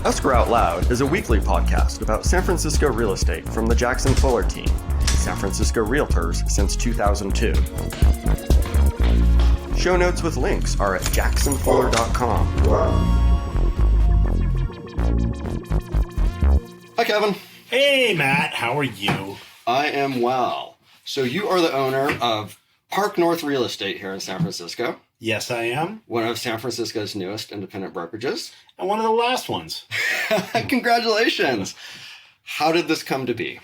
Escrow Out Loud is a weekly podcast about San Francisco real estate from the Jackson Fuller team, San Francisco realtors since 2002. Show notes with links are at jacksonfuller.com. Hi, Kevin. Hey, Matt. How are you? I am well. So you are the owner of Park North Real Estate here in San Francisco. Yes, I am. One of San Francisco's newest independent brokerages. And one of the last ones. Congratulations. How did this come to be?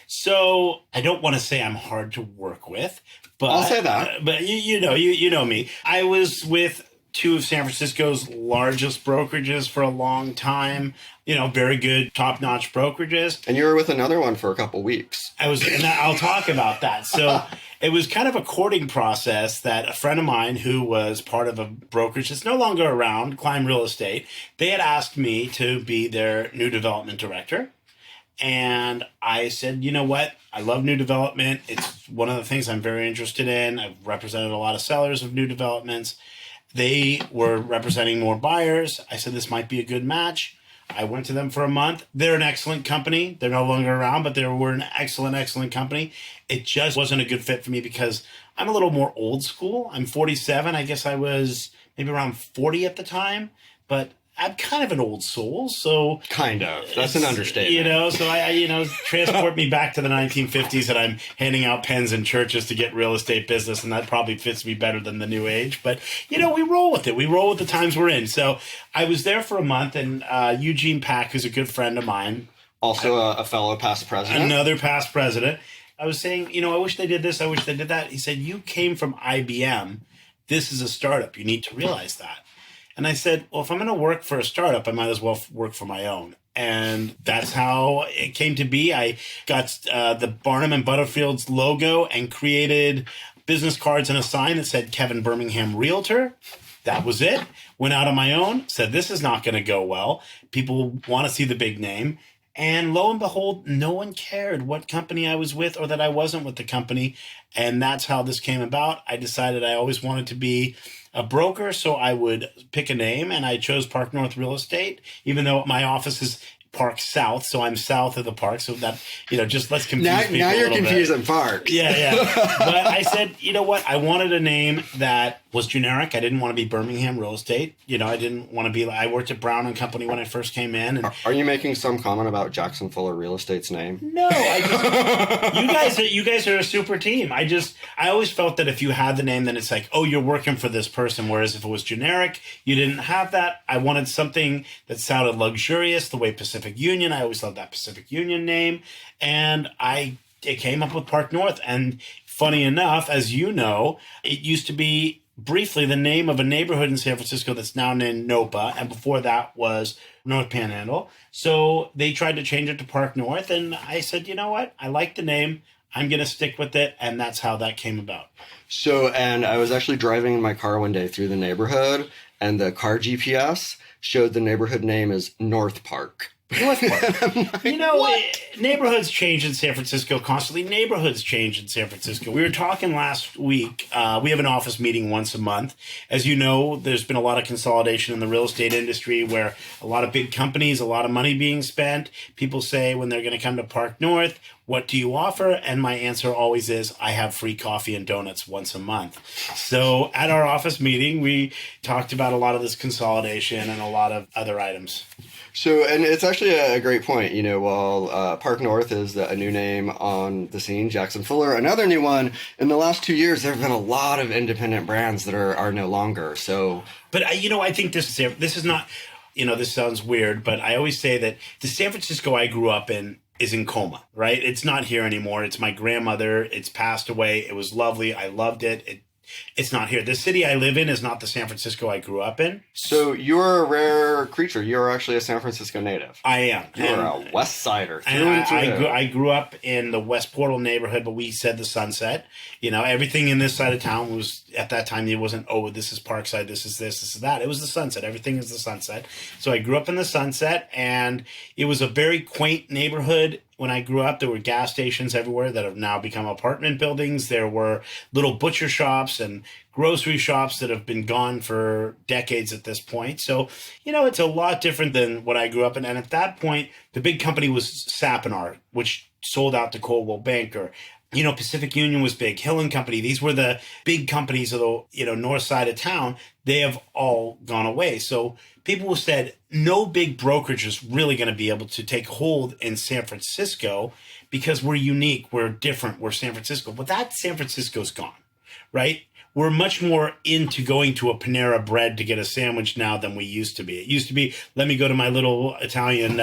So I don't want to say I'm hard to work with, but I'll say that. But you know me. I was with two of San Francisco's largest brokerages for a long time. You know, very good, top-notch brokerages. And you were with another one for a couple weeks. And I'll talk about that. So it was kind of a courting process that a friend of mine who was part of a brokerage that's no longer around, Climb Real Estate, they had asked me to be their new development director. And I said, you know what? I love new development. It's one of the things I'm very interested in. I've represented a lot of sellers of new developments. They were representing more buyers. I said, this might be a good match. I went to them for a month. They're an excellent company. They're no longer around, but they were an excellent company. It just wasn't a good fit for me because I'm a little more old school. I'm 47. I guess I was maybe around 40 at the time, but I'm kind of an old soul, so... Kind of. That's an understatement. You know, so I transport me back to the 1950s and I'm handing out pens in churches to get real estate business, and that probably fits me better than the new age. But, you know, we roll with it. We roll with the times we're in. So I was there for a month, and Eugene Pack, who's a good friend of mine... Also a fellow past president. Another past president. I was saying, you know, I wish they did this. I wish they did that. He said, you came from IBM. This is a startup. You need to realize that. And I said, well, if I'm going to work for a startup, I might as well work for my own. And that's how it came to be. I got the Barnum and Butterfield's logo and created business cards and a sign that said Kevin Birmingham, realtor. That was it. Went out on my own, said this is not going to go well. People want to see the big name. And lo and behold, no one cared what company I was with or that I wasn't with the company. And that's how this came about. I decided I always wanted to be a broker, so I would pick a name, and I chose Park North Real Estate, even though my office is Park South, so I'm south of the park, so that, you know, just let's confuse people now you're a little confusing bit. parks. Yeah. But I said, you know what? I wanted a name that was generic. I didn't want to be Birmingham Real Estate. You know, I didn't want to be I worked at Brown and Company when I first came in. And Are you making some comment about Jackson Fuller Real Estate's name? No, you guys are a super team. I always felt that if you had the name, then it's like, oh, you're working for this person. Whereas if it was generic, you didn't have that. I wanted something that sounded luxurious, the way Pacific Union. I always loved that Pacific Union name. And it came up with Park North. And funny enough, as you know, it used to be briefly the name of a neighborhood in San Francisco that's now named Nopa. And before that was North Panhandle. So they tried to change it to Park North. And I said, you know what? I like the name. I'm going to stick with it. And that's how that came about. So, and I was actually driving in my car one day through the neighborhood, and the car GPS showed the neighborhood name as North Park. North Park. Like, you know, neighborhoods change in San Francisco constantly. Neighborhoods change in San Francisco. We were talking last week. We have an office meeting once a month. As you know, there's been a lot of consolidation in the real estate industry where a lot of big companies, a lot of money being spent. People say when they're going to come to Park North, what do you offer? And my answer always is, I have free coffee and donuts once a month. So at our office meeting, we talked about a lot of this consolidation and a lot of other items. So, and it's actually a great point. You know, while Park North is a new name on the scene, Jackson Fuller, another new one. In the last 2 years, there have been a lot of independent brands that are no longer. So, but I think this is not, you know, this sounds weird, but I always say that the San Francisco I grew up in is in Colma, right? It's not here anymore. It's my grandmother. It's passed away. It was lovely. I loved it. It's not here. The city I live in is not the San Francisco I grew up in. So you're a rare creature. You're actually a San Francisco native. I am. You're a westsider. I grew up in the West Portal neighborhood, but we said the Sunset. You know, everything in this side of town was, at that time, it wasn't, oh, this is Parkside, this is this is that. It was the Sunset. Everything is the Sunset. So I grew up in the Sunset, and it was a very quaint neighborhood. when I grew up, there were gas stations everywhere that have now become apartment buildings. There were little butcher shops and grocery shops that have been gone for decades at this point. So, it's a lot different than what I grew up in. And at that point, the big company was Sapinard, which sold out to Coldwell Banker. Pacific Union was big. Hill and Company. These were the big companies of the, north side of town. They have all gone away. So people said no big brokerage is really going to be able to take hold in San Francisco because we're unique. We're different. We're San Francisco. But that San Francisco's gone, right? We're much more into going to a Panera Bread to get a sandwich now than we used to be. It used to be, let me go to my little Italian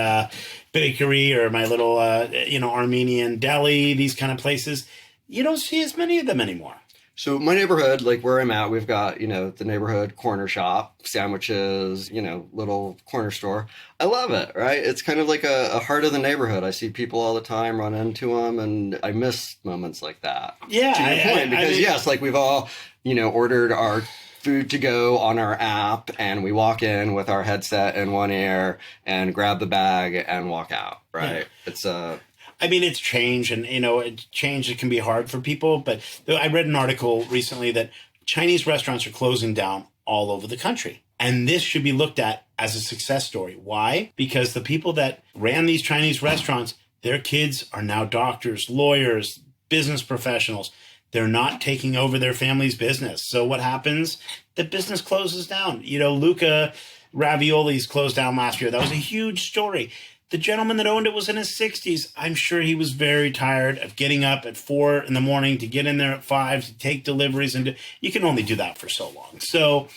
bakery or my little, Armenian deli, these kind of places. You don't see as many of them anymore. So my neighborhood, like where I'm at, we've got, the neighborhood corner shop, sandwiches, little corner store. I love it, right? It's kind of like a heart of the neighborhood. I see people all the time, run into them, and I miss moments like that. Yeah. To your point, because yes, like we've all, ordered our food to go on our app, and we walk in with our headset in one ear and grab the bag and walk out, right? Yeah. It's change, and change, it can be hard for people. But I read an article recently that Chinese restaurants are closing down all over the country. And this should be looked at as a success story. Why? Because the people that ran these Chinese restaurants, their kids are now doctors, lawyers, business professionals. They're not taking over their family's business. So what happens? The business closes down. Luca Ravioli's closed down last year. That was a huge story. The gentleman that owned it was in his 60s. I'm sure he was very tired of getting up at 4 a.m. to get in there at 5 to take deliveries. And you can only do that for so long. So,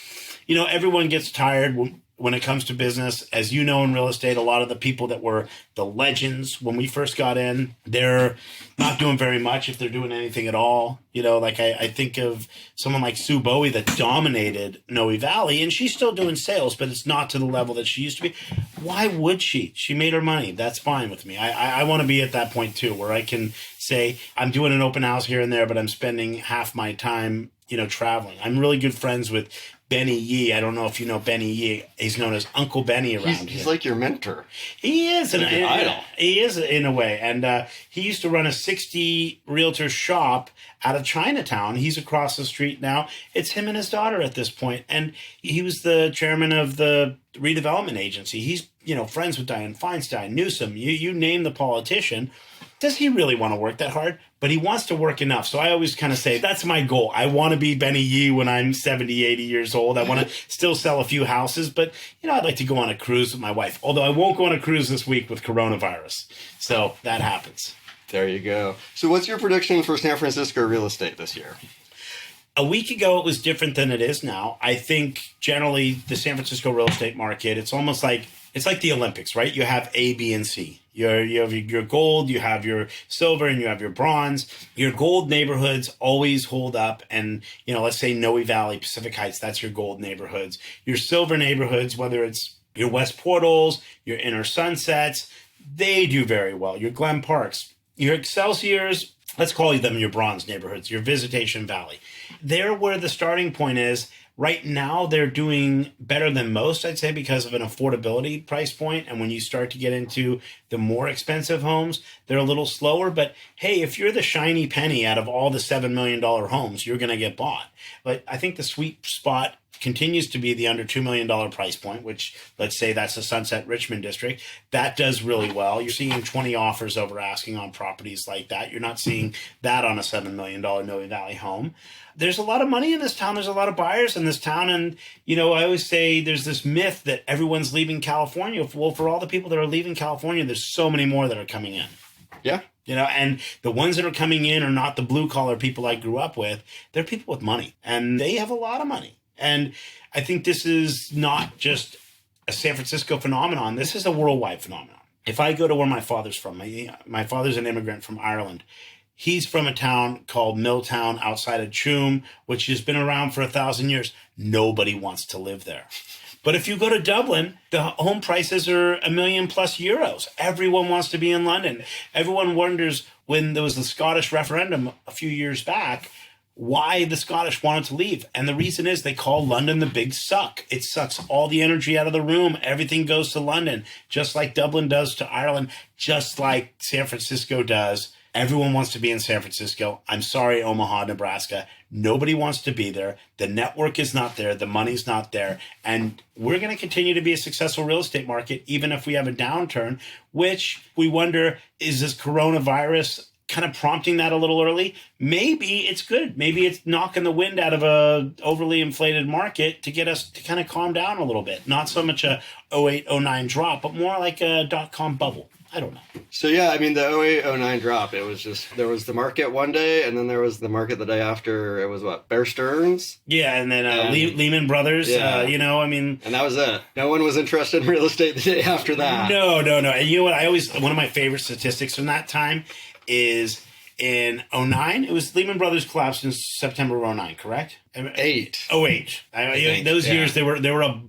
everyone gets tired when it comes to business. As you know, in real estate, a lot of the people that were the legends when we first got in, they're not doing very much if they're doing anything at all. I think of someone like Sue Bowie that dominated Noe Valley, and she's still doing sales, but it's not to the level that she used to be. Why would she? She made her money. That's fine with me. I want to be at that point too, where I can say I'm doing an open house here and there, but I'm spending half my time, traveling. I'm really good friends with Benny Yee. I don't know if you know Benny Yee. He's known as Uncle Benny around here. He's like your mentor. He is. Like an idol. He is in a way. And he used to run a 60 realtor shop out of Chinatown. He's across the street now. It's him and his daughter at this point. And he was the chairman of the redevelopment agency. He's, friends with Dianne Feinstein, Newsom. You name the politician. Does he really want to work that hard? But he wants to work enough. So I always kind of say, that's my goal. I want to be Benny Yee when I'm 70, 80 years old. I want to still sell a few houses. But, I'd like to go on a cruise with my wife. Although I won't go on a cruise this week with coronavirus. So that happens. There you go. So what's your prediction for San Francisco real estate this year? A week ago, it was different than it is now. I think generally the San Francisco real estate market, it's almost like, it's like the Olympics, right? You have A, B, and C. You have your gold, you have your silver, and you have your bronze. Your gold neighborhoods always hold up. And, let's say Noe Valley, Pacific Heights, that's your gold neighborhoods. Your silver neighborhoods, whether it's your West Portals, your Inner Sunsets, they do very well. Your Glen Parks, your Excelsiors, let's call them your bronze neighborhoods, your Visitation Valley. They're where the starting point is. Right now, they're doing better than most, I'd say, because of an affordability price point. And when you start to get into the more expensive homes, they're a little slower. But hey, if you're the shiny penny out of all the $7 million homes, you're going to get bought. But I think the sweet spot continues to be the under $2 million price point, which let's say that's the Sunset Richmond district. That does really well. You're seeing 20 offers over asking on properties like that. You're not seeing that on a $7 million Noe Valley home. There's a lot of money in this town. There's a lot of buyers in this town. And, I always say there's this myth that everyone's leaving California. Well, for all the people that are leaving California, there's so many more that are coming in. Yeah. And the ones that are coming in are not the blue collar people I grew up with. They're people with money, and they have a lot of money. And I think this is not just a San Francisco phenomenon. This is a worldwide phenomenon. If I go to where my father's from, my father's an immigrant from Ireland. He's from a town called Milltown outside of Choom, which has been around for 1,000 years. Nobody wants to live there. But if you go to Dublin, the home prices are €1 million plus euros. Everyone wants to be in London. Everyone wonders when there was the Scottish referendum a few years back, why the Scottish wanted to leave. And the reason is they call London the big suck. It sucks all the energy out of the room. Everything goes to London, just like Dublin does to Ireland, just like San Francisco does. Everyone wants to be in San Francisco. I'm sorry, Omaha, Nebraska. Nobody wants to be there. The network is not there. The money's not there. And we're going to continue to be a successful real estate market, even if we have a downturn, which we wonder, is this coronavirus kind of prompting that a little early? Maybe it's good. Maybe it's knocking the wind out of a overly inflated market to get us to kind of calm down a little bit. Not so much a 08, 09 drop, but more like a dot-com bubble. I don't know. So yeah, I mean the 08, 09 drop, it was just, there was the market one day and then there was the market the day after. It was what, Bear Stearns? Yeah, and then Lehman Brothers, yeah. I mean. And that was it. No one was interested in real estate the day after that. No. And you know what, one of my favorite statistics from that time is in 09, it was Lehman Brothers collapsed in September of 09, correct? 08. Those years, they were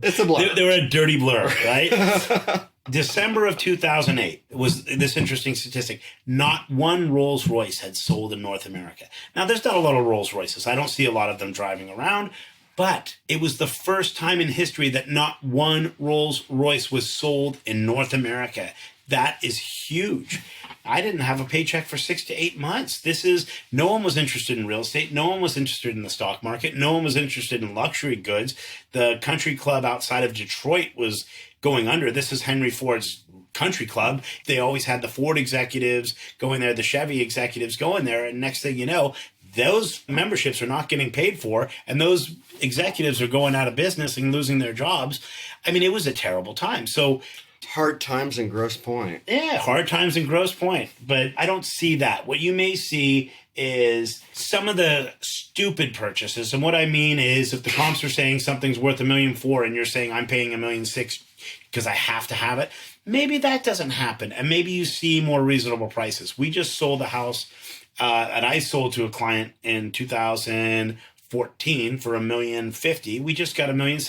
It's a blur. They were a dirty blur, right? December of 2008 was this interesting statistic. Not one Rolls Royce had sold in North America. Now, there's not a lot of Rolls Royces. I don't see a lot of them driving around, but it was the first time in history that not one Rolls Royce was sold in North America. That is huge. I didn't have a paycheck for 6 to 8 months. No one was interested in real estate. No one was interested in the stock market. No one was interested in luxury goods. The country club outside of Detroit was going under. This is Henry Ford's country club. They always had the Ford executives going there, the Chevy executives going there. And next thing you know, those memberships are not getting paid for, and those executives are going out of business and losing their jobs. I mean, it was a terrible time. So hard times in Grosse Pointe. Yeah, hard times in Grosse Pointe. But I don't see that. What you may see is some of the stupid purchases. And what I mean is if the comps are saying something's worth $1.4 million and you're saying I'm paying $1.6 million because I have to have it, maybe that doesn't happen. And maybe you see more reasonable prices. We just sold a house that I sold to a client in 2014 for $1.05 million. We just got $1.75 million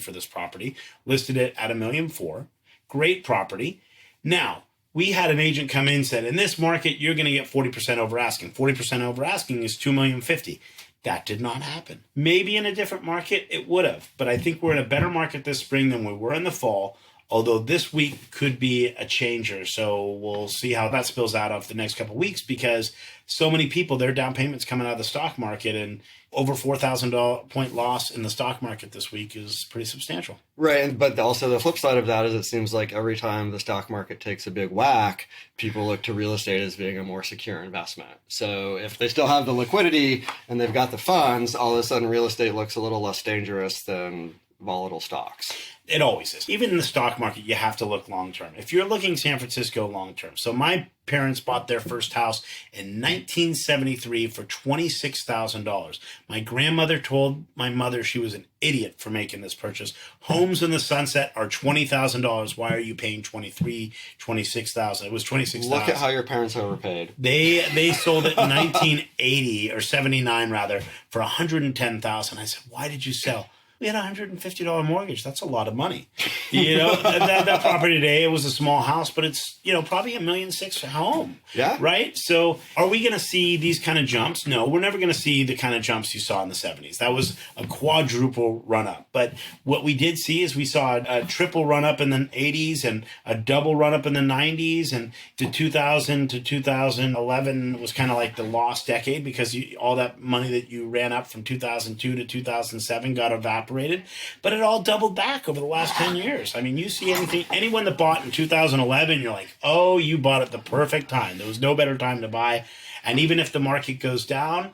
for this property, listed it at $1.4 million. Great property. Now, we had an agent come in and said, in this market, you're going to get 40% over asking. 40% over asking is $2.05 million. That did not happen. Maybe in a different market, it would have. But I think we're in a better market this spring than we were in the fall, although this week could be a changer. So we'll see how that spills out of the next couple of weeks because so many people, their down payments coming out of the stock market, and over 4,000 point loss in the stock market this week is pretty substantial. Right. But also the flip side of that is it seems like every time the stock market takes a big whack, people look to real estate as being a more secure investment. So if they still have the liquidity and they've got the funds, all of a sudden real estate looks a little less dangerous than volatile stocks. It always is. Even in the stock market, you have to look long-term. If you're looking San Francisco long-term. So my parents bought their first house in 1973 for $26,000. My grandmother told my mother she was an idiot for making this purchase. Homes in the Sunset are $20,000. Why are you paying $23,000, $26,000? It was $26,000. Look at how your parents overpaid. They sold it in 1980 or 79 rather for $110,000. I said, why did you sell? We had a $150 mortgage. That's a lot of money. That property today, it was a small house, but it's, probably $1.6 million a home. Yeah. Right? So are we going to see these kind of jumps? No, we're never going to see the kind of jumps you saw in the 70s. That was a quadruple run up. But what we did see is we saw a triple run up in the 80s and a double run up in the 90s. And to 2000 to 2011 was kind of like the lost decade because all that money that you ran up from 2002 to 2007 got evaporated. But it all doubled back over the last 10 years. I mean, you see anyone that bought in 2011, you're like, oh, you bought at the perfect time. There was no better time to buy. And even if the market goes down,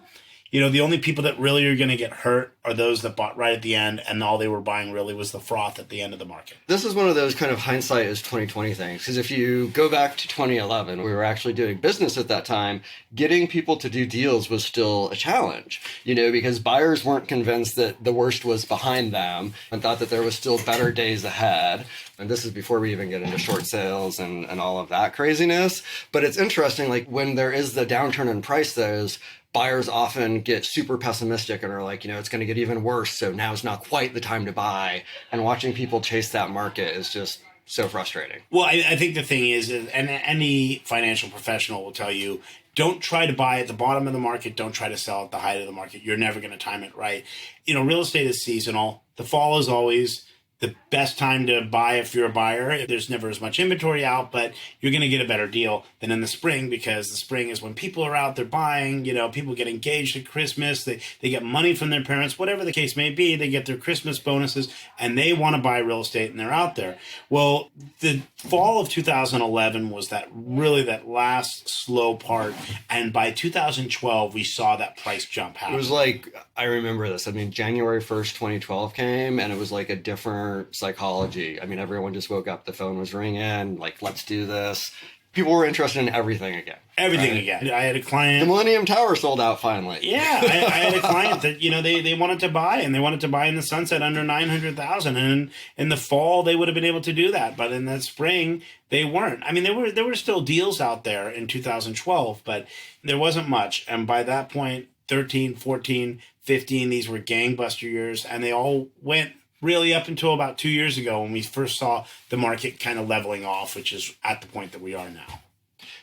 the only people that really are going to get hurt are those that bought right at the end, and all they were buying really was the froth at the end of the market. This is one of those kind of hindsight is 2020 things, because if you go back to 2011, we were actually doing business at that time. Getting people to do deals was still a challenge, because buyers weren't convinced that the worst was behind them and thought that there was still better days ahead. And this is before we even get into short sales and all of that craziness. But it's interesting, like when there is the downturn in price, those buyers often get super pessimistic and are like, it's going to get even worse. So now's not quite the time to buy. And watching people chase that market is just so frustrating. Well, I think the thing is, and any financial professional will tell you, Don't try to buy at the bottom of the market. Don't try to sell at the height of the market. You're never going to time it right. Real estate is seasonal. The fall is always the best time to buy if you're a buyer. There's never as much inventory out, but you're going to get a better deal than in the spring, because the spring is when people are out there buying. People get engaged at Christmas. They get money from their parents, whatever the case may be. They get their Christmas bonuses and they want to buy real estate and they're out there. Well, the fall of 2011 was that last slow part. And by 2012, we saw that price jump happen. It was like, I remember this. I mean, January 1st, 2012 came and it was like a different psychology. I mean, everyone just woke up, the phone was ringing, like, let's do this. People were interested in everything again. Again. I had a client. The Millennium Tower sold out finally. Yeah, I had a client that, they wanted to buy, and they wanted to buy in the Sunset under $900,000. And in the fall, they would have been able to do that. But in the spring, they weren't. I mean, there were still deals out there in 2012, but there wasn't much. And by that point, 13, 14, 15, these were gangbuster years, and they all went really up until about 2 years ago when we first saw the market kind of leveling off, which is at the point that we are now.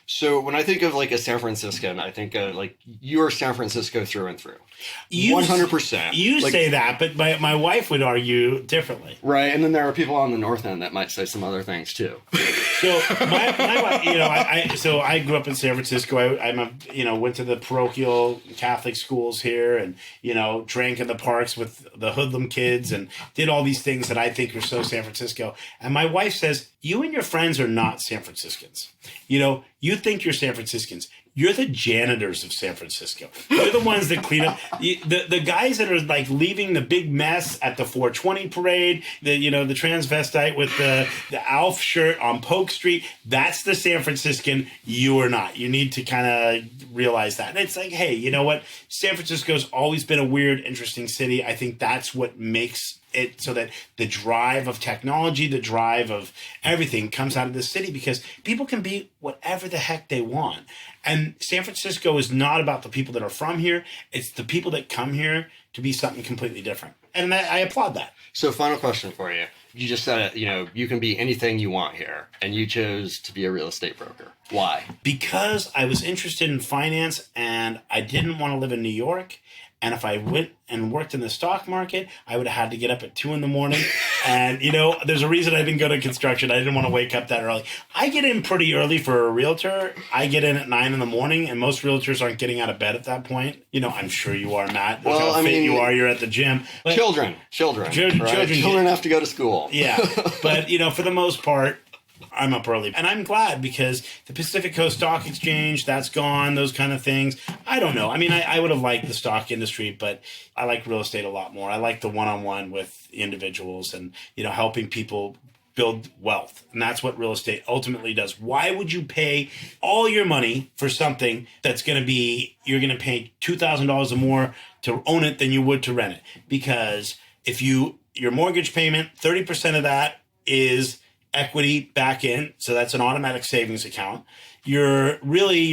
So when I think of like a San Franciscan, I think of like you're San Francisco through and through. 100%. You say that, but my wife would argue differently. Right. And then there are people on the north end that might say some other things too. So I grew up in San Francisco. I went to the parochial Catholic schools here, and drank in the parks with the hoodlum kids and did all these things that I think are so San Francisco. And my wife says, you and your friends are not San Franciscans. You think you're San Franciscans. You're the janitors of San Francisco. You're the ones that clean up. The guys that are like leaving the big mess at the 420 parade, the transvestite with the Alf shirt on Polk Street. That's the San Franciscan. You are not. You need to kind of realize that. And it's like, hey, you know what? San Francisco's always been a weird, interesting city. I think that's what makes it so that the drive of technology, the drive of everything comes out of the city, because people can be whatever the heck they want. And San Francisco is not about the people that are from here. It's the people that come here to be something completely different. And I applaud that. So final question for you. You just said, you can be anything you want here, and you chose to be a real estate broker. Why? Because I was interested in finance, and I didn't want to live in New York. And if I went and worked in the stock market, I would have had to get up at 2 a.m. And, there's a reason I didn't go to construction. I didn't want to wake up that early. I get in pretty early for a realtor. I get in at 9 a.m, and most realtors aren't getting out of bed at that point. I'm sure you are, Matt. Look how fit you are. You're at the gym. But children, Children have to go to school. Yeah. But, for the most part, I'm up early. And I'm glad, because the Pacific Coast Stock Exchange, that's gone, those kind of things. I don't know. I mean, I would have liked the stock industry, but I like real estate a lot more. I like the one-on-one with individuals and, helping people build wealth. And that's what real estate ultimately does. Why would you pay all your money for something that's going to be, you're going to pay $2,000 or more to own it than you would to rent it? Because if your mortgage payment, 30% of that is equity back in, so that's an automatic savings account. Your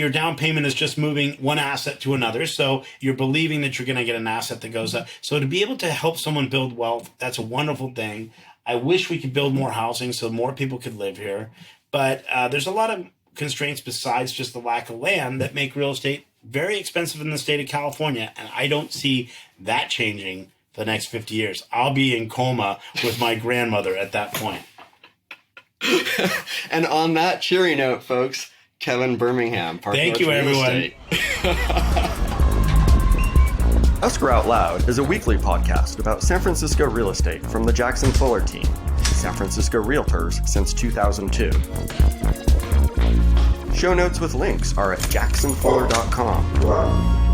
down payment is just moving one asset to another, so you're believing that you're going to get an asset that goes up. So to be able to help someone build wealth, that's a wonderful thing. I wish we could build more housing so more people could live here, but there's a lot of constraints besides just the lack of land that make real estate very expensive in the state of California, and I don't see that changing for the next 50 years. I'll be in Colma with my grandmother at that point. And on that cheery note, folks, Kevin Birmingham, Thank you, everyone. Escrow Out Loud is a weekly podcast about San Francisco real estate from the Jackson Fuller team, San Francisco Realtors since 2002. Show notes with links are at jacksonfuller.com.